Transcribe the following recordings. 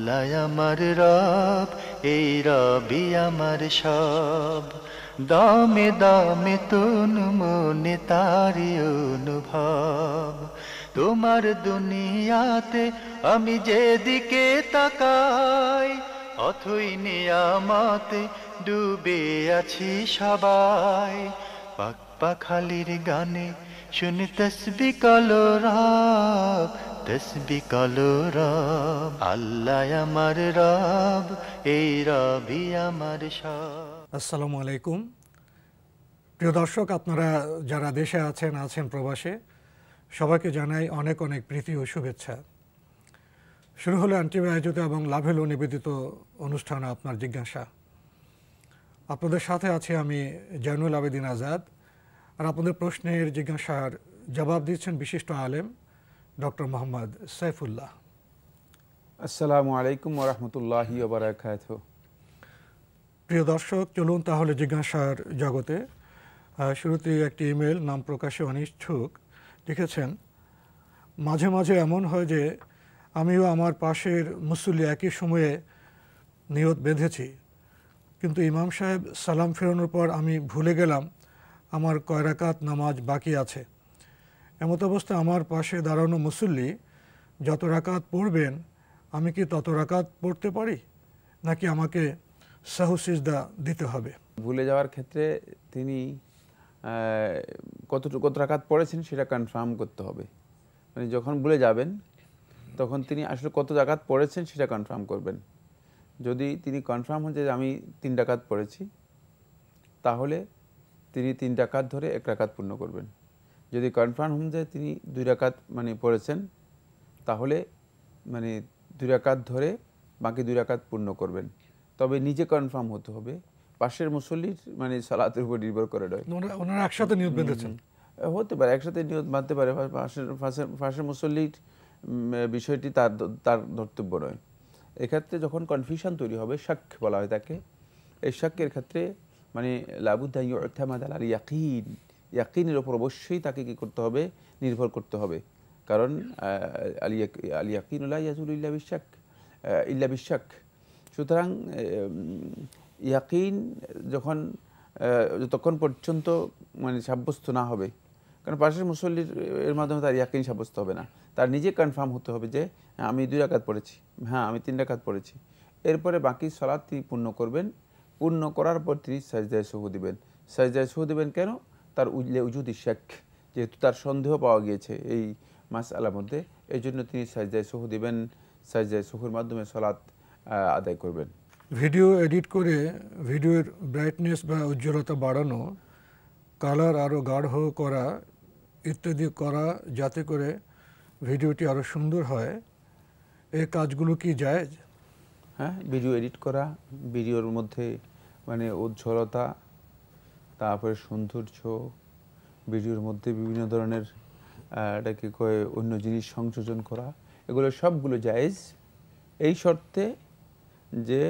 আল্লাহ আমার রব, এই রবি আমার সব। দামে দামে তুন মনে তারি অনুভব। তোমার দুনিয়াতে আমি যেদিকে তাকাই, অথই নিয়ামতে ডুবে আছি সবাই। পাক পাখালির গানে শুনি তসবি কলো রব, তসবি কলো রব। আল্লাহ আমার রব, এই রবি আমার সব। আসসালামু আলাইকুম প্রিয় দর্শক, আপনারা যারা দেশে আছেন প্রবাসে, সবাইকে জানাই অনেক অনেক প্রীতি ও শুভেচ্ছা। শুরু হলো আন্টিভি আয়োজিত এবং লাভেলো নিবেদিত অনুষ্ঠান আপনার জিজ্ঞাসা। আপনাদের সাথে আছি আমি জয়নুল আবেদিন আজাদ, আর আপনাদের প্রশ্নের জিজ্ঞাসার জবাব দিচ্ছেন বিশিষ্ট আলেম ডক্টর মোহাম্মদ সাইফুল্লাহ। আসসালামু আলাইকুম ওয়া রাহমাতুল্লাহি ওয়া বারাকাতুহু। প্রিয় দর্শক, চলুন তাহলে জিজ্ঞাসার জগতে। শুরুতে একটি ইমেল, নাম প্রকাশে অনিচ্ছুক, লিখেছেন, মাঝে মাঝে এমন হয় যে আমিও আমার পাশের মুসল্লি একই সময়ে নিয়ত বেঁধেছি, কিন্তু ইমাম সাহেব সালাম ফেরানোর পর আমি ভুলে গেলাম আমার কয় রাকাত নামাজ বাকি আছে। এমত অবস্থায় আমার পাশে দাঁড়ানো মুসল্লি যত রাকাত পড়বেন আমি কি তত রাকাত পড়তে পারি, নাকি আমাকে সাহু সিজদা দিতে হবে? ভুলে যাওয়ার ক্ষেত্রে তিনি কত রাকাত পড়েছেন সেটা কনফার্ম করতে হবে। মানে যখন ভুলে যাবেন তখন তিনি আসলে কত রাকাত পড়েছেন সেটা কনফার্ম করবেন। যদি তিনি কনফার্ম হন যে আমি 3 রাকাত পড়েছি, তাহলে তিনি 3 রাকাত ধরে 1 রাকাত পূর্ণ করবেন। যদি কনফার্ম হন যে তিনি 2 রাকাত পড়েছেন, তাহলে 2 রাকাত ধরে বাকি 2 রাকাত পূর্ণ করবেন। তবে নিজে কনফার্ম হতে হবে, পাশের মুসল্লির সালাতের উপর নির্ভর করে নয়। ওনারা একসাথে নিয়ত বেঁধেছেন, হতে পারে একসাথে নিয়ত বাঁধতে পারে, পাশের মুসল্লির বিষয়টি তার ধর্তব্য নয়। এক্ষেত্রে যখন কনফিউশন তৈরি হবে, শাক বলা হয় তাকে, এই শাকের ক্ষেত্রে লাবুদ্দা ইউতামাদ আল ইয়াকিন, ইয়াকিনের ওপর অবশ্যই তাকে কী করতে হবে, নির্ভর করতে হবে। কারণ আল ইয়াকিন লা ইয়াজুলু ইল্লা বিশাক। সুতরাং ইয়াকিন যতক্ষণ পর্যন্ত সাব্যস্ত না হবে, কারণ পাশের মুসল্লির এর মাধ্যমে তার ইয়াকিন সাব্যস্ত হবে না, তার নিজে কনফার্ম হতে হবে যে আমি 2 রাকাত পড়েছি, হ্যাঁ আমি 3 রাকাত পড়েছি। এরপরে বাকি সালাত তিনি পূর্ণ করবেন। পূর্ণ করার পর তিনি সাজদায়ে সুহু দিবেন। সাজদায়ে সুহু দিবেন কেন? তার উজুদি শাক, যেহেতু তার সন্দেহ পাওয়া গিয়েছে এই মাসআলার মধ্যে, এই জন্য তিনি সাজদায়ে সুহু দিবেন। সাজদায়ে সুহুর মাধ্যমে সালাত আদায় করবেন। ভিডিও এডিট করে ভিডিওর ব্রাইটনেস বা উজ্জ্বলতা বাড়ানো, কালার আরও গাঢ় করা ইত্যাদি করা, যাতে করে ভিডিওটি আরও সুন্দর হয়, এই কাজগুলো কি জায়েজ? হ্যাঁ, ভিডিও এডিট করা, ভিডিওর মধ্যে উজ্জ্বলতা, তারপরে সৌন্দর্য, ভিডিওর মধ্যে বিভিন্ন ধরনের এটাকে কয়ে অন্য জিনিস সংযোজন করা, এগুলো সবগুলো জায়েজ, এই শর্তে যে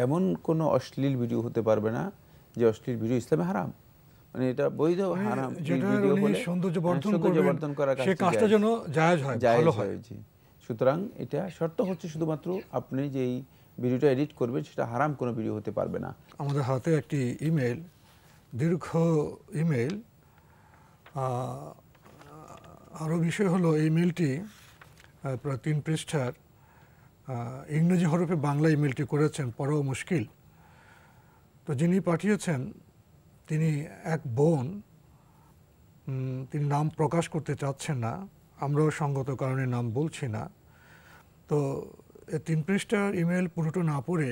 এমন কোনো অশ্লীল ভিডিও হতে পারবে না যে অশ্লীল ভিডিও ইসলামে হারাম। এটা বৈধ হারাম ভিডিও বলে সৌন্দর্য বর্ধন করার কাজটা যেন জায়েজ হয়, ভালো হয়। সুতরাং এটা শর্ত হচ্ছে শুধুমাত্র আপনি যেই ভিডিওটা এডিট করবেন সেটা হারাম কোনো ভিডিও হতে পারবে না। আমাদের হাতে একটি ইমেল, দীর্ঘ ইমেল। আরও বিষয় হলো, এই ইমেলটি প্রায় 3 পৃষ্ঠার, ইংরেজি হরফে বাংলা ইমেলটি করেছেন, পড়াও মুশকিল। তো যিনি পাঠিয়েছেন তিনি এক বোন, তিনি নাম প্রকাশ করতে চাচ্ছেন না, আমরাও সঙ্গত কারণে নাম বলছি না। তো 3 পৃষ্ঠার ইমেল পুরোটা না পড়ে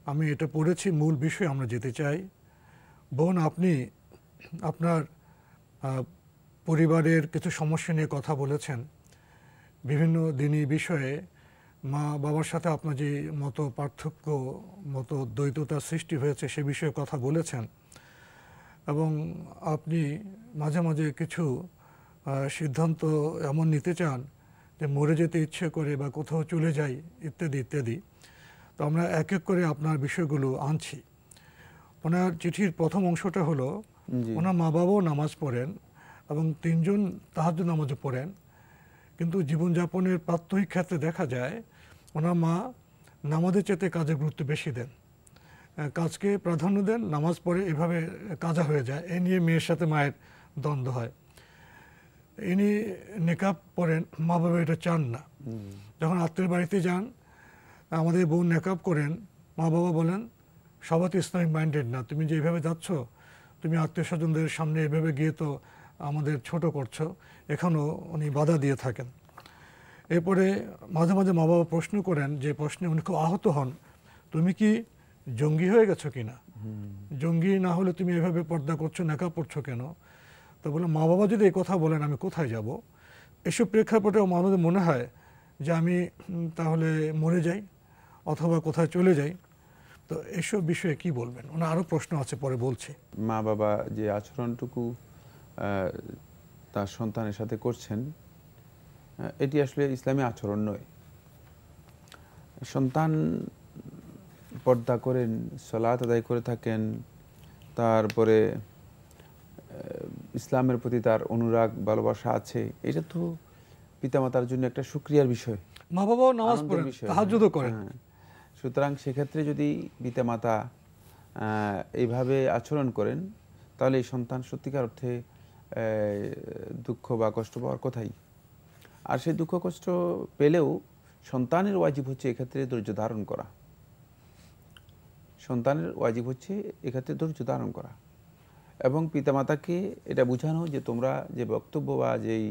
আমি এটা পড়েছি, মূল বিষয়ে আমরা যেতে চাই। বোন, আপনি আপনার পরিবারের কিছু সমস্যা নিয়ে কথা বলেছেন, বিভিন্ন দিনী বিষয়ে মা বাবার সাথে আপনার যে মতো পার্থক্য, মতো দ্বৈততার সৃষ্টি হয়েছে সে বিষয়ে কথা বলেছেন, এবং আপনি মাঝে মাঝে কিছু সিদ্ধান্ত এমন নিতে চান যে মরে যেতে ইচ্ছে করে বা কোথাও চলে যাই ইত্যাদি ইত্যাদি। তো আমরা এক এক করে আপনার বিষয়গুলো আনছি। ওনার চিঠির প্রথম অংশটা হলো, ওনার মা বাবাও নামাজ পড়েন এবং 3 জন তাহাজ্জুদ নামাজও পড়েন, কিন্তু জীবনযাপনের প্রাত্যহিক ক্ষেত্রে দেখা যায় ওনার মা নামাজের চেয়ে কাজে গুরুত্ব বেশি দেন, কাজকে প্রাধান্য দেন, নামাজ পড়ে এভাবে কাজা হয়ে যায়। এ নিয়ে মেয়ের সাথে মায়ের দ্বন্দ্ব হয়। ইনি নেকাব পরেন, মা বাবা এটা চান না। যখন আত্মীয় বাড়িতে যান, আমাদের বোন নেকাব করেন, মা বাবা বলেন সবাই তো ইসলামিক মাইন্ডেড না, তুমি যে এইভাবে যাচ্ছ, তুমি আত্মীয় স্বজনদের সামনে এভাবে গিয়ে তো আমাদের ছোট করছো। এখনও উনি বাধা দিয়ে থাকেন। এরপরে মাঝে মাঝে মা বাবা প্রশ্ন করেন, যে প্রশ্নে উনি খুব আহত হন, তুমি কি জঙ্গি হয়ে গেছো কিনা? জঙ্গি না হলে তুমি এভাবে পর্দা করছো, নেকাব পড়ছো কেন? তো বলে, মা বাবা যদি এই কথা বলেন আমি কোথায় যাব? এসব প্রেক্ষাপটে আমাদের মনে হয় যে আমি তাহলে মরে যাই অথবা কোথায় চলে যাই। তো এসব বিষয়ে কি বলবেন? ওনার আরও প্রশ্ন আছে, পরে বলছি। মা বাবা যে আচরণটুকু তার সন্তানের সাথে করছেন, এটি আসলে ইসলামী আচরণ নয়। সন্তান পর্দা করেন, সালাত আদায় করে থাকেন, তারপরে ইসলামের প্রতি তার অনুরাগ ভালোবাসা আছে, এটা তো পিতামাতার জন্য একটা শুকরিয়ার বিষয়। মা বাবাও নামাজ পড়েন, তাহাজ্জুদও করেন। সুতরাং সেক্ষেত্রে যদি পিতামাতা এইভাবে আচরণ করেন, তাহলে এই সন্তান সত্যিকার অর্থে দুঃখ বা কষ্ট পাওয়ার কথাই। আর সেই দুঃখ কষ্ট পেলেও সন্তানের ওয়াজিব হচ্ছে এক্ষেত্রে ধৈর্য ধারণ করা। সন্তানের ওয়াজিব হচ্ছে এক্ষেত্রে ধৈর্য ধারণ করা এবং পিতামাতাকে এটা বোঝানো যে তোমরা যে বক্তব্য বা যেই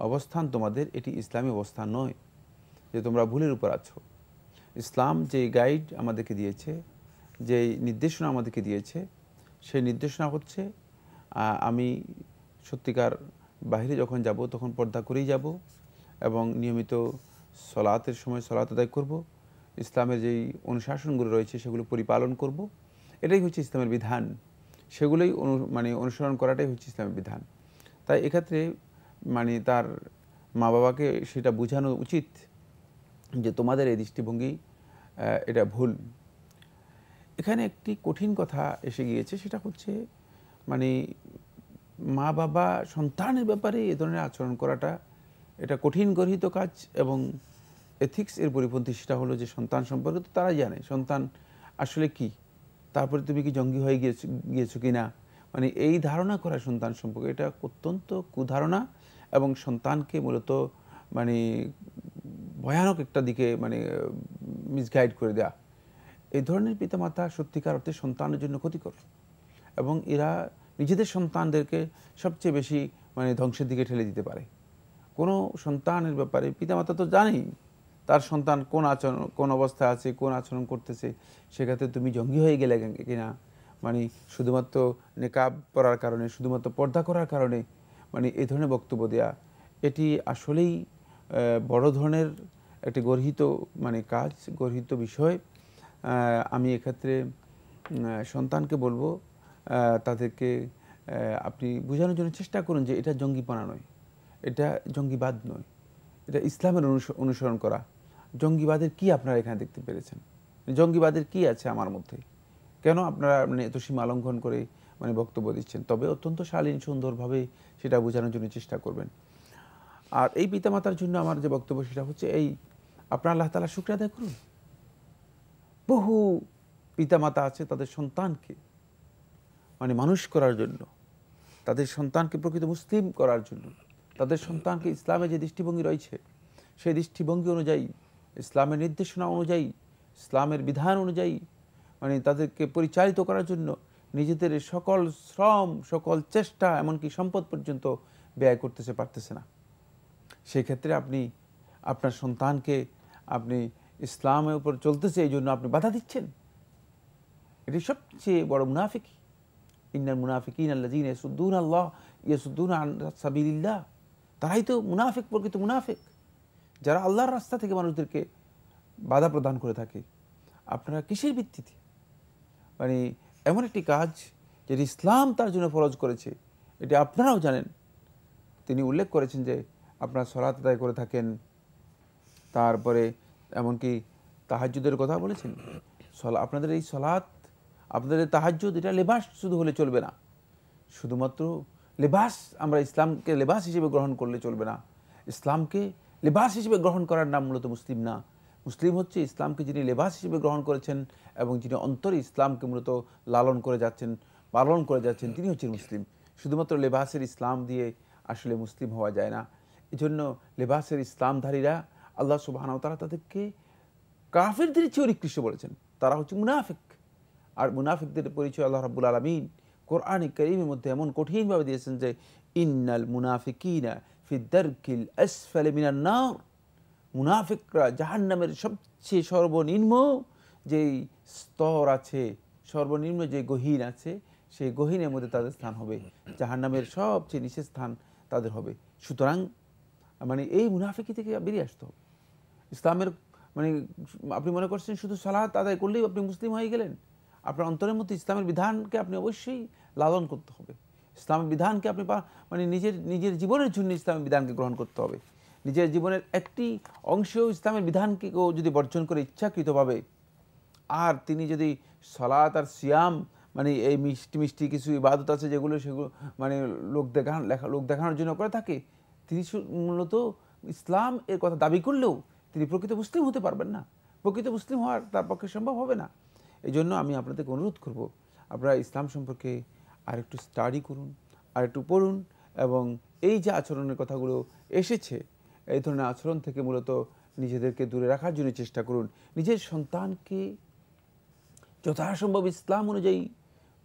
অবস্থান তোমাদের, এটি ইসলামী অবস্থান নয়, যে তোমরা ভুলের উপর আছো। ইসলাম যে গাইড আমাদেরকে দিয়েছে, যেই নির্দেশনা আমাদেরকে দিয়েছে, সেই নির্দেশনা হচ্ছে আমি সত্যিকার বাইরে যখন যাব তখন পর্দা করেই যাব এবং নিয়মিত সলাতের সময় সলাত আদায় করব, ইসলামের যেই অনুশাসনগুলো রয়েছে সেগুলো পরিপালন করব। এটাই হচ্ছে ইসলামের বিধান, সেগুলোই অনুসরণ করাটাই হচ্ছে ইসলামের বিধান। তাই এক্ষেত্রে তার মা বাবাকে সেটা বোঝানো উচিত যে তোমাদের এই দৃষ্টিভঙ্গি এটা ভুল। এখানে একটি কঠিন কথা এসে গিয়েছে, সেটা হচ্ছে মা বাবা সন্তানের ব্যাপারে এ ধরনের আচরণ করাটা এটা কঠিন গর্হিত কাজ এবং এথিক্স এর পরিপন্থী। সেটা হলো যে সন্তান সম্পর্কে তো তারা জানে সন্তান আসলে কি, তারপরে তুমি কি জঙ্গি হয়ে গিয়েছো কিনা, এই ধারণা করা সন্তান সম্পর্কে এটা অত্যন্ত কুধারণা এবং সন্তানকে মূলত ভয়ানক একটা দিকে মিসগাইড করে দেয়া। এই ধরনের পিতামাতা সত্যিকার অর্থে সন্তানের জন্য ক্ষতিকর এবং এরা নিজেদের সন্তানদেরকে সবচেয়ে বেশি ধ্বংসের দিকে ঠেলে দিতে পারে। কোনো সন্তানের ব্যাপারে পিতামাতা তো জানেই তার সন্তান কোন আচরণ, কোন অবস্থায় আছে, কোন আচরণ করতেছে। সেক্ষেত্রে তুমি জঙ্গি হয়ে গেলে কিনা, শুধুমাত্র নেকাব পরার কারণে, শুধুমাত্র পর্দা করার কারণে এই ধরনের বক্তব্য দেয়া, এটি আসলেই বড় ধরনের একটি গর্হিত কাজ, গর্হিত বিষয়। আমি এক্ষেত্রে সন্তানকে বলবো তাদেরকে আপনি বোঝানোর জন্য চেষ্টা করুন যে এটা জঙ্গিপনা নয়, এটা জঙ্গিবাদ নয়, এটা ইসলামের অনুসরণ করা। জঙ্গিবাদের কি আপনারা এখানে দেখতে পেরেছেন? জঙ্গিবাদের কি আছে আমার মধ্যে? কেন আপনারা এত সীমা লঙ্ঘন করে বক্তব্য দিচ্ছেন? তবে অত্যন্ত শালীন সুন্দরভাবে সেটা বোঝানোর জন্য চেষ্টা করবেন। আর এই পিতামাতার জন্য আমার যে বক্তব্য সেটা হচ্ছে আপনারা আল্লাহ তাআলার শুকরিয়া আদায় করুন। বহু পিতামাতা আছে তাদের সন্তানকে মানুষ করার জন্য, তাদের সন্তানকে প্রকৃত মুসলিম করার জন্য, তাদের সন্তানকে ইসলামের যে দৃষ্টিভঙ্গি রয়েছে সেই দৃষ্টিভঙ্গি অনুযায়ী, ইসলামের নির্দেশনা অনুযায়ী, ইসলামের বিধান অনুযায়ী তাদেরকে পরিচালিত করার জন্য নিজেদের সকল শ্রম, সকল চেষ্টা, এমনকি সম্পদ পর্যন্ত ব্যয় করতেছে পারতেছে না। সেই ক্ষেত্রে আপনি আপনার সন্তানকে আপনি ইসলামের উপর চলতেছে এই জন্য আপনি বাধা দিচ্ছেন, এটি সবচেয়ে বড় মুনাফিকি। ইন্নাল মুনাফিকিনা আল্লাযীনা ইয়াসুদ্দুনা আল্লাহ ইয়াসুদ্দুনা আন সাবিলিল্লাহ। তারাই তো মুনাফিক, প্রকৃত মুনাফিক, যারা আল্লাহর রাস্তা থেকে মানুষদেরকে বাধা প্রদান করে থাকে। আপনারা কিসের ভিত্তিতে এমন একটি কাজ যেটি ইসলাম তার জন্য ফরজ করেছে, এটি আপনারাও জানেন। তিনি উল্লেখ করেছেন যে আপনারা সালাত আদায় করে থাকেন, তারপরে এমনকি তাহাজ্জুদের কথা বলেছেন। আপনাদের এই সালাত, আপনাদের এই তাহাজ্জুদ, এটা লেবাস শুধু হলে চলবে না। শুধুমাত্র লেবাস, আমরা ইসলামকে লেবাস হিসেবে গ্রহণ করলে চলবে না। ইসলামকে লেবাস হিসেবে গ্রহণ করার নাম মূলত মুসলিম না। মুসলিম হচ্ছে ইসলামকে যিনি লেবাস হিসেবে গ্রহণ করেছেন এবং যিনি অন্তরে ইসলামকে মূলত লালন করে যাচ্ছেন, পালন করে যাচ্ছেন, তিনি হচ্ছেন মুসলিম। শুধুমাত্র লেবাসের ইসলাম দিয়ে আসলে মুসলিম হওয়া যায় না। এই জন্য লেবাসের ইসলামধারীরা আল্লাহ সুবহানাহু ওয়া তাআলা তাদেরকে কাফেরদের চেয়ে নিকৃষ্ট বলেছেন। তারা হচ্ছে মুনাফিক। আর মুনাফিকদের পরিচয় আল্লাহ রাব্বুল আলামিন কোরআনে কারীমের মধ্যে এমন কঠিনভাবে দিয়েছেন যে ইন্নাল মুনাফিকিনা ফি দারকিল আসফালি মিনান নার, মুনাফিকরা জাহান্নামের সবচেয়ে সর্বনিম্ন যেই স্তর আছে, সর্বনিম্ন যে গহীন আছে, সেই গহীনের মধ্যে তাদের স্থান হবে, জাহান্নামের সবচেয়ে নিচের স্থান তাদের হবে। সুতরাং মানে এই মুনাফিকি থেকে বেরিয়ে আসতে হবে। ইসলামের মানে আপনি মনে করছেন শুধু সালাত আদায় করলেই আপনি মুসলিম হয়ে গেলেন? আপনার অন্তরের মধ্যে ইসলামের বিধানকে আপনি অবশ্যই লালন করতে হবে। ইসলামের বিধানকে আপনি মানে নিজের জীবনের জন্য ইসলামের বিধানকে গ্রহণ করতে হবে। নিজের জীবনের একটি অংশেও ইসলামের বিধানকে যদি বর্জন করে ইচ্ছাকৃতভাবে, আর তিনি যদি সালাত আর সিয়াম মানে এই মিষ্টি মিষ্টি কিছু ইবাদত আছে যেগুলো সেগুলো মানে লোক দেখানোর জন্য করে থাকে, তিনি মূলত ইসলাম এর কথা দাবি করলেও তিনি প্রকৃত মুসলিম হতে পারবেন না। প্রকৃত মুসলিম হওয়ার তার পক্ষে সম্ভব হবে না। এই জন্য আমি আপনাদেরকে অনুরোধ করব, আপনারা ইসলাম সম্পর্কে আরেকটু স্টাডি করুন, আরেকটু পড়ুন, এবং এই যে আচরণের কথাগুলো এসেছে, এই ধরনের আচরণ থেকে মূলত নিজেদেরকে দূরে রাখার জন্য চেষ্টা করুন। নিজের সন্তানকে যথাসম্ভব ইসলাম অনুযায়ী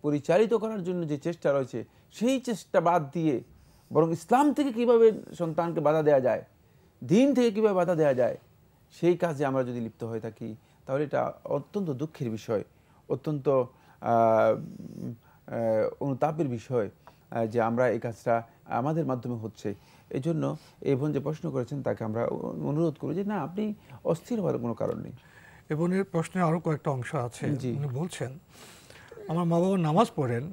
পরিচালিত করার জন্য যে চেষ্টা রয়েছে, সেই চেষ্টা বাদ দিয়ে বরং ইসলাম থেকে কিভাবে সন্তানকে বাধা দেওয়া যায়, দিন থেকে কিভাবে বাধা দেওয়া যায়, সেই কাজে আমরা যদি লিপ্ত হয়ে থাকি, তাহলে এটা অত্যন্ত দুঃখের বিষয়, অত্যন্ত অনুতাপের বিষয় যে আমরা এই কাজটা আমাদের মাধ্যমে হচ্ছে। এই জন্য এই বোন যে প্রশ্ন করেছেন তাকে আমরা অনুরোধ করি যে না, আপনি অস্থির হওয়ার কোনো কারণ নেই। এই বোনের প্রশ্নে আরও কয়েকটা অংশ আছে। উনি বলছেন, আমার মা বাবা নামাজ পড়েন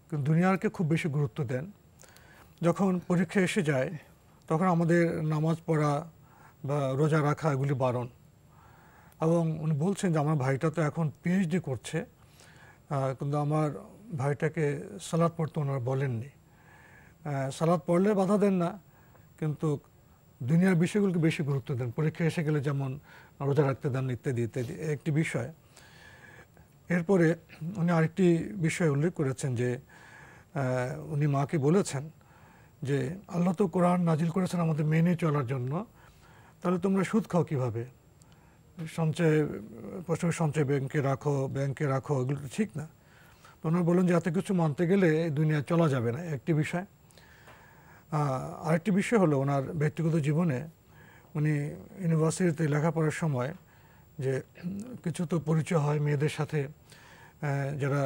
কিন্তু দুনিয়াকে খুব বেশি গুরুত্ব দেন। যখন পরীক্ষা এসে যায় তখন আমাদের নামাজ পড়া বা রোজা রাখা এগুলি বারণ। এবং উনি বলছেন যে আমার ভাইটা তো এখন পিএইচডি করছে, কিন্তু আমার ভাইটাকে সালাত পড়তে ওনারা বলেননি। সালাত পড়লে বাধা দেন না, কিন্তু দুনিয়ার বিষয়গুলোকে বেশি গুরুত্ব দেন। পরীক্ষা এসে গেলে যেমন রোজা রাখতে দেন ইত্যাদি ইত্যাদি, একটি বিষয়। এরপরে উনি আরেকটি বিষয় উল্লেখ করেছেন যে উনি মাকে বলেছেন যে আল্লাহ তো কোরআন নাজিল করেছেন আমাদের মেনে চলার জন্য, তাহলে তোমরা সুদ খাও কীভাবে? সঞ্চয় ব্যাংকে রাখো, এগুলো তো ঠিক না। তো ওনারা বলেন যে এত কিছু মানতে গেলে দুনিয়া চলা যাবে না, একটি বিষয়। আরেকটি বিষয় হলো ওনার ব্যক্তিগত জীবনে উনি ইউনিভার্সিটিতে লেখাপড়ার সময় যে কিছু তো পরিচয় হয় মেয়েদের সাথে, যারা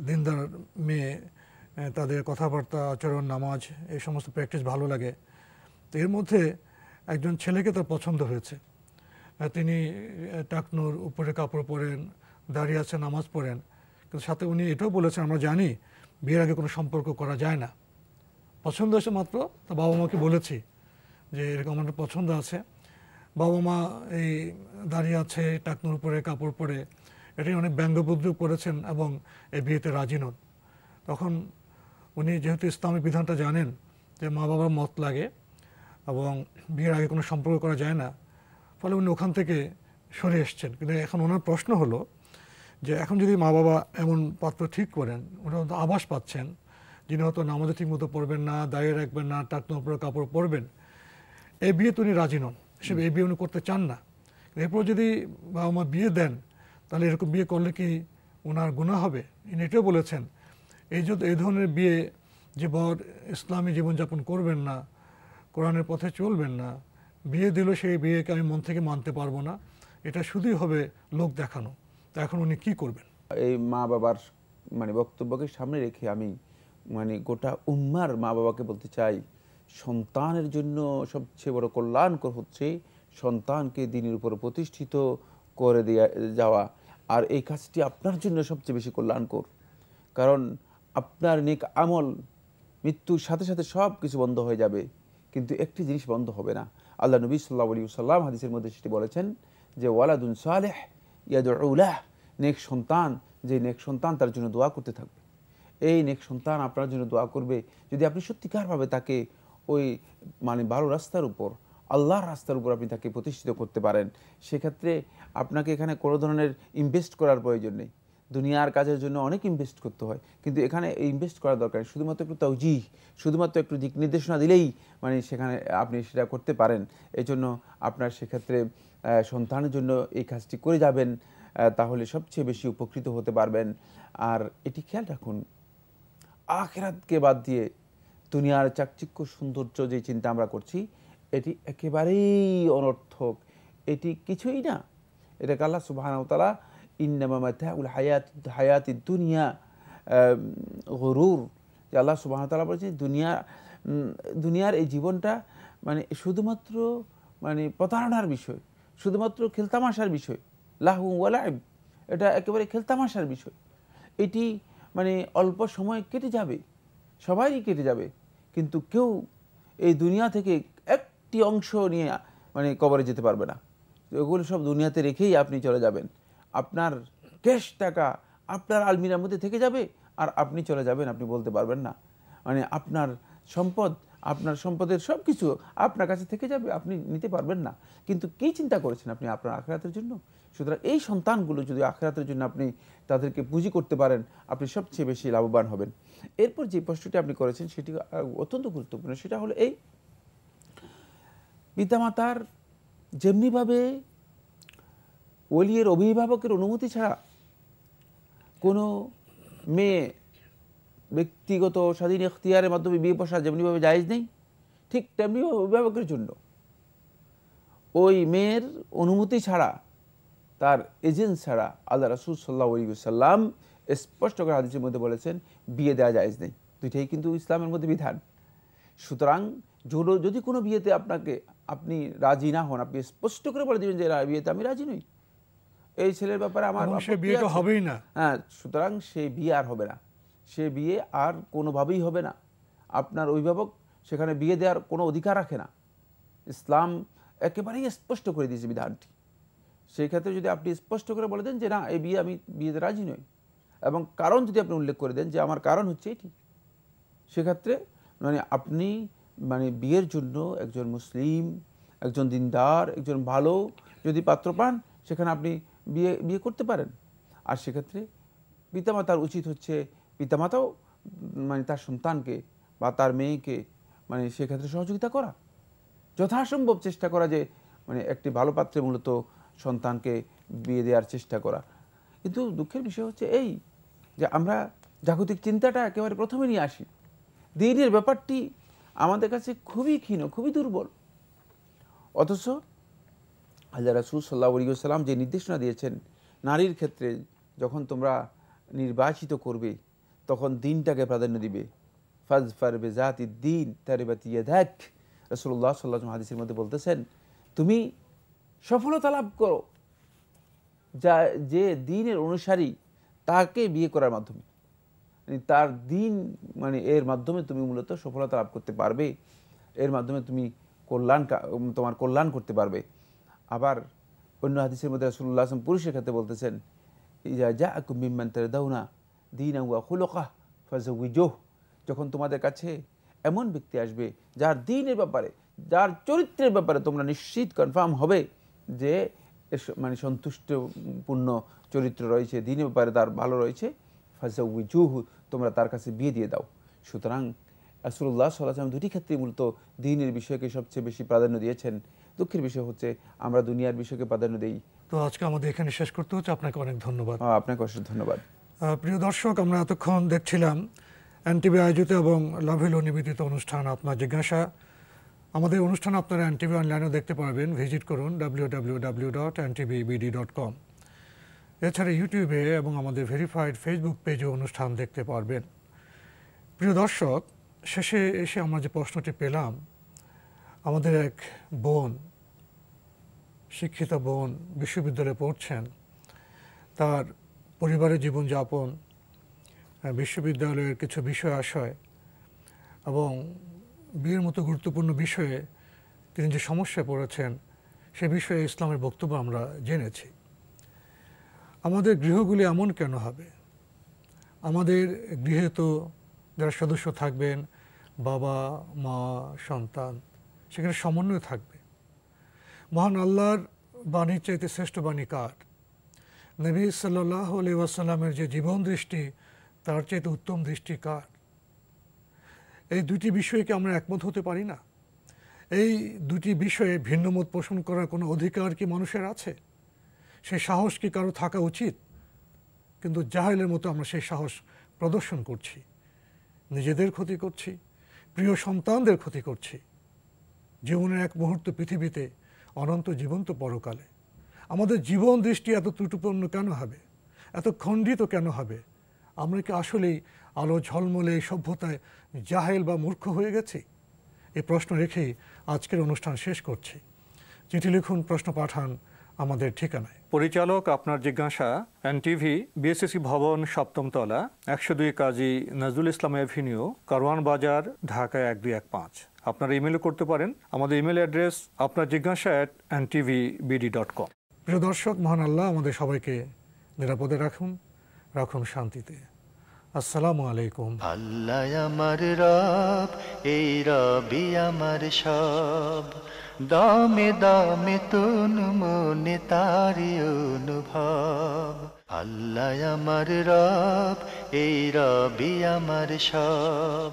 দিনদার মেয়ে, তাদের কথাবার্তা, আচরণ, নামাজ, এই সমস্ত প্র্যাকটিস ভালো লাগে। তো এর মধ্যে একজন ছেলেকে তার পছন্দ হয়েছে। তিনি টাকনুর উপরে কাপড় পরেন, দাঁড়িয়ে আছে, নামাজ পড়েন, কিন্তু সাথে উনি এটাও বলেছেন আমরা জানি বিয়ের আগে কোনো সম্পর্ক করা যায় না। পছন্দ হয়েছে মাত্র, তো বাবা মাকে বলেছি যে এরকম আমার পছন্দ আছে। বাবা মা এই দাঁড়িয়ে আছে, টাকনুর উপরে কাপড় পরে, এটাই অনেক ব্যঙ্গবিদ্রুপ করেছেন এবং এই বিয়েতে রাজি নন। তখন উনি যেহেতু ইসলামী বিধানটা জানেন যে মা বাবার মত লাগে এবং বিয়ের আগে কোনো সম্পর্ক করা যায় না, ফলে উনি ওখান থেকে সরে এসছেন। কিন্তু এখন ওনার প্রশ্ন হলো যে এখন যদি মা বাবা এমন পাত্র ঠিক করেন, ওনারা তো আভাস পাচ্ছেন যিনি হয়তো নামাজে ঠিক মতো পড়বেন না, দাঁড়িয়ে রাখবেন না, টাকনুর উপরে কাপড় পরবেন, এই বিয়েতে উনি রাজি নন, হিসেবে এই বিয়ে উনি করতে চান না। এরপর যদি বাবা মা বিয়ে দেন, তাহলে এরকম বিয়ে করলে কি ওনার গুনাহ হবে? ইনি এটাও বলেছেন এই ধরনের বিয়ে, যে বর ইসলামী জীবনযাপন করবেন না, কোরআনের পথে চলবেন না, বিয়ে দিল, সেই বিয়েকে আমি মন থেকে মানতে পারবো না, এটা শুধুই হবে লোক দেখানো। তা এখন উনি কী করবেন? এই মা বাবার মানে বক্তব্যকে সামনে রেখে আমি মানে গোটা উম্মার মা বাবাকে বলতে চাই, সন্তানের জন্য সবচেয়ে বড় কল্যাণকর হচ্ছে সন্তানকে দ্বীনের উপর প্রতিষ্ঠিত করে যাওয়া। আর এই কাজটি আপনার জন্য সবচেয়ে বেশি কল্যাণকর, কারণ আপনার নেক আমল মৃত্যুর সাথে সাথে সব কিছু বন্ধ হয়ে যাবে, কিন্তু একটি জিনিস বন্ধ হবে না। আল্লাহ নবী সাল্লাল্লাহু আলাইহি ওয়াসাল্লাম হাদিসের মধ্যে সেটি বলেছেন যে ওয়ালাদুন সালেহ ইয়াদউ লাহ, নেক সন্তান, যে নেক সন্তান তার জন্য দোয়া করতে থাকবে। এই নেক সন্তান আপনার জন্য দোয়া করবে যদি আপনি সত্যিকারভাবে তাকে ওই মানে ভালো রাস্তার উপর, আল্লাহর রাস্তার উপর আপনি তাকে প্রতিষ্ঠিত করতে পারেন, সেক্ষেত্রে আপনাকে এখানে কোনো ধরনের ইনভেস্ট করার প্রয়োজন নেই। দুনিয়ার কাজের জন্য অনেক ইনভেস্ট করতে হয়, কিন্তু এখানে ইনভেস্ট করার দরকার নেই। শুধুমাত্র একটু তাওজীহ, শুধুমাত্র একটু দিক নির্দেশনা দিলেই মানে সেখানে আপনি সেটা করতে পারেন। এই জন্য আপনার সেক্ষেত্রে সন্তানের জন্য এই কাজটি করে যাবেন, তাহলে সবচেয়ে বেশি উপকৃত হতে পারবেন। আর এটি খেয়াল রাখুন, আখিরাতকে বাদ দিয়ে দুনিয়ার চাকচিক্য সৌন্দর্য যে চিন্তা আমরা করছি, এটি একেবারেই অনর্থক, এটি কিছুই না। এটাকে আল্লাহ সুবহানাহু ওয়া তাআলা ইন্নামা মাতাউল হায়াতিদ দুনিয়া গুরুর, যে আল্লাহ সুবহানাহু ওয়া তাআলা বলেছেন দুনিয়ার এই জীবনটা মানে শুধুমাত্র মানে প্রতারণার বিষয়, শুধুমাত্র খেলতামাশার বিষয়, লাহু ওয়া লাইব, এটা একেবারে খেলতামাশার বিষয়। এটি মানে অল্প সময় কেটে যাবে, সবারই কেটে যাবে, কিন্তু কেউ এই দুনিয়া থেকে একটি অংশ নিয়ে মানে কবরে যেতে পারবে না। ওগুলো সব দুনিয়াতে রেখেই আপনি চলে যাবেন। আপনার ক্যাশ টাকা আপনার আলমিরার মধ্যে থেকে যাবে, আর আপনি চলে যাবেন, আপনি বলতে পারবেন না। মানে আপনার সম্পদ, আপনার সম্পদের সব কিছু আপনার কাছে থেকে যাবে, আপনি নিতে পারবেন না। কিন্তু কী চিন্তা করেছেন আপনি আপনার আখিরাতের জন্য? সুতরাং এই সন্তানগুলো যদি আখিরাতের জন্য আপনি তাদেরকে পুঁজি করতে পারেন, আপনি সবচেয়ে বেশি লাভবান হবেন। এরপর যে প্রশ্নটি আপনি করেছেন সেটি অত্যন্ত গুরুত্বপূর্ণ। সেটা হলো এই, পিতামাতার যেমনিভাবে ওলিয়ের অভিভাবকের অনুমতি ছাড়া কোনো মেয়ে ব্যক্তিগত স্বাধীন ইখতিয়ারের মাধ্যমে বিয়ে বসা যেমনিভাবে জায়েজ নেই, ঠিক তেমনি অভিভাবকের জন্য ওই মেয়ের অনুমতি ছাড়া, তার এজেন্ট ছাড়া আল্লাহ রাসূল সাল্লাল্লাহু আলাইহি ওয়াসাল্লাম স্পষ্ট করে হাদিসের মধ্যে বলেছেন বিয়ে দেওয়া জায়েজ নেই। দুইটাই কিন্তু ইসলামের মধ্যে বিধান। সুতরাং যদি কোনো বিয়েতে আপনি রাজি না হন, আপনি স্পষ্ট করে বলে দেবেন যে বিয়েতে আমি রাজি নই, এই ছেলের ব্যাপারে আমার বিয়েটা হবেই না। হ্যাঁ, সুতরাং সেই বিয়ে আর হবে না, সে বিয়ে আর কোনোভাবেই হবে না। আপনার অভিভাবক সেখানে বিয়ে দেওয়ার কোনো অধিকার রাখে না। ইসলাম একেবারেই স্পষ্ট করে দিয়েছে বিধানটি। সেই ক্ষেত্রে যদি আপনি স্পষ্ট করে বলে দেন যে না, এই বিয়ে আমি বিয়েতে রাজি নই, এবং কারণ যদি আপনি উল্লেখ করে দেন যে আমার কারণ হচ্ছে এটি, সেক্ষেত্রে মানে আপনি মানে বিয়ের জন্য একজন মুসলিম, একজন দিনদার, একজন ভালো যদি পাত্র পান, সেখানে আপনি বিয়ে করতে পারেন। আর সেক্ষেত্রে পিতামাতার উচিত হচ্ছে, পিতামাতাও মানে তার সন্তানকে বা তার মেয়েকে মানে সেক্ষেত্রে সহযোগিতা করা, যথাসম্ভব চেষ্টা করা যে মানে একটি ভালো পাত্রে মূলত সন্তানকে বিয়ে দেওয়ার চেষ্টা করা। কিন্তু দুঃখের বিষয় হচ্ছে এই যে আমরা জাগতিক চিন্তাটা একেবারে প্রথমে নিয়ে আসি, দ্বীনের ব্যাপারটি আমাদের কাছে খুবই ক্ষীণ, খুবই দুর্বল। অথচ আল্লাহ রাসূল সাল্লাল্লাহু আলাইহি ওয়াসাল্লাম যে নির্দেশনা দিয়েছেন, নারীর ক্ষেত্রে যখন তোমরা নির্বাচিত করবে তখন দিনটাকে প্রাধান্য দিবে। ফাজফার বিজাতিদ দ্বীন তারিবাত ইয়াদাক, রাসূলুল্লাহ সাল্লাল্লাহু আলাইহি ওয়াসাল্লাম হাদিসের মধ্যে বলতেছেন, তুমি সফলতা লাভ করো যে দ্বীনের অনুসারী, তাকে বিয়ে করার মাধ্যমে, তার দ্বীন মানে এর মাধ্যমে তুমি মূলত সফলতা লাভ করতে পারবে, এর মাধ্যমে তুমি তোমার কল্যাণ করতে পারবে। আবার অন্য হাদিসের মধ্যে রাসূলুল্লাহ সাল্লাল্লাহু আলাইহি ওয়াসাল্লাম পুরুষের ক্ষেত্রে বলতেছেন, ইযা জাআকুম মিম্মান তারদাউনা দীনাহু ওয়া খুলুকাহু ফাযাওয়িজুহু, যখন তোমাদের কাছে এমন ব্যক্তি আসবে যার দ্বীনের ব্যাপারে, যার চরিত্রের ব্যাপারে তোমরা নিশ্চিত কনফার্ম হবে যে মানে সন্তুষ্টপূর্ণ চরিত্র রয়েছে, দ্বীনের ব্যাপারে তার ভালো রয়েছে, ফাযাওয়িজুহু, তোমরা তার কাছে বিয়ে দিয়ে দাও। সুতরাং রাসূলুল্লাহ সাল্লাল্লাহু আলাইহি ওয়াসাল্লাম দুটি ক্ষেত্রে মূলত দ্বীনের বিষয়কে সবচেয়ে বেশি প্রাধান্য দিয়েছেন। দুঃখের বিষয় হচ্ছে আমরা দুনিয়ার বিষয়কে প্রাধান্য দেই। তো আজকে আমাদের এখানে শেষ করতে হচ্ছে। আপনাকে অনেক ধন্যবাদ। আপনাকে অশেষ ধন্যবাদ। প্রিয় দর্শক, আমরা এতক্ষণ দেখছিলাম এনটিভি আয়োজিত এবং লাভেলো নিবেদিত অনুষ্ঠান আপনার জিজ্ঞাসা। আমাদের অনুষ্ঠান আপনারা এনটিভি অনলাইনেও দেখতে পারবেন, ভিজিট করুন www.ntvbd.com। এছাড়া ইউটিউবে এবং আমাদের ভেরিফাইড ফেসবুক পেজে অনুষ্ঠান দেখতে পারবেন। প্রিয় দর্শক, শেষে এসে আমরা যে প্রশ্নটি পেলাম, আমাদের এক বোন, শিক্ষিত বোন, বিশ্ববিদ্যালয়ে পড়ছেন, তার পরিবারের জীবনযাপন, বিশ্ববিদ্যালয়ের কিছু বিষয় আশয় এবং বিয়ের মতো গুরুত্বপূর্ণ বিষয়ে তিনি যে সমস্যায় পড়েছেন, সে বিষয়ে ইসলামের বক্তব্য আমরা জেনেছি। আমাদের গৃহগুলি এমন কেন হবে? আমাদের গৃহে তো যারা সদস্য থাকবেন, বাবা মা সন্তান, সেখানে সমন্বয় থাকবে। মহান আল্লাহর বাণীর চাইতে শ্রেষ্ঠ বাণী কার? নবী সাল্লাল্লাহু আলাইহি ওয়াসাল্লামের যে জীবন দৃষ্টি, তার চাইতে উত্তম দৃষ্টি কার? এই দুটি বিষয়ে কি আমরা একমত হতে পারি না? এই দুটি বিষয়ে ভিন্নমত পোষণ করার কোনো অধিকার কি মানুষের আছে? সেই সাহস কি কারো থাকা উচিত? কিন্তু জাহেলের মতো আমরা সেই সাহস প্রদর্শন করছি, নিজেদের ক্ষতি করছি, প্রিয় সন্তানদের ক্ষতি করছি। জীবনের এক মুহূর্ত পৃথিবীতে, অনন্ত জীবন্ত পরকালে। আমাদের জীবন দৃষ্টি এত ত্রুটিপূর্ণ কেন হবে, এত খণ্ডিত কেন হবে? আমরা কি আসলেই আলো ঝলমলে এই সভ্যতায় জাহেল বা মূর্খ হয়ে গেছি? এই প্রশ্ন রেখেই আজকের অনুষ্ঠান শেষ করছি। চিঠি লিখুন, প্রশ্ন পাঠান আমাদের ঠিকানায়। পরিচালক আপনার জিজ্ঞাসা, এনটিভি, বিএসসি ভবন, 7ম তলা, 102 কাজী নজরুল ইসলাম এভিনিউ, কারওয়ান বাজার, ঢাকা 1215। আপনারা ইমেলও করতে পারেন। আমাদের ইমেল অ্যাড্রেস আপনার জিজ্ঞাসা @ntvbd.com। প্রিয় দর্শক, মহান আল্লাহ আমাদের সবাইকে নিরাপদে রাখুন, রাখুন শান্তিতে। আসসালামু আলাইকুম। আল্লাহ আমার রব, এই রবি আমার সব, দামে দামে তুন মনে তারি অনুভব। আল্লাহ আমার রব, এই রবি আমার সব।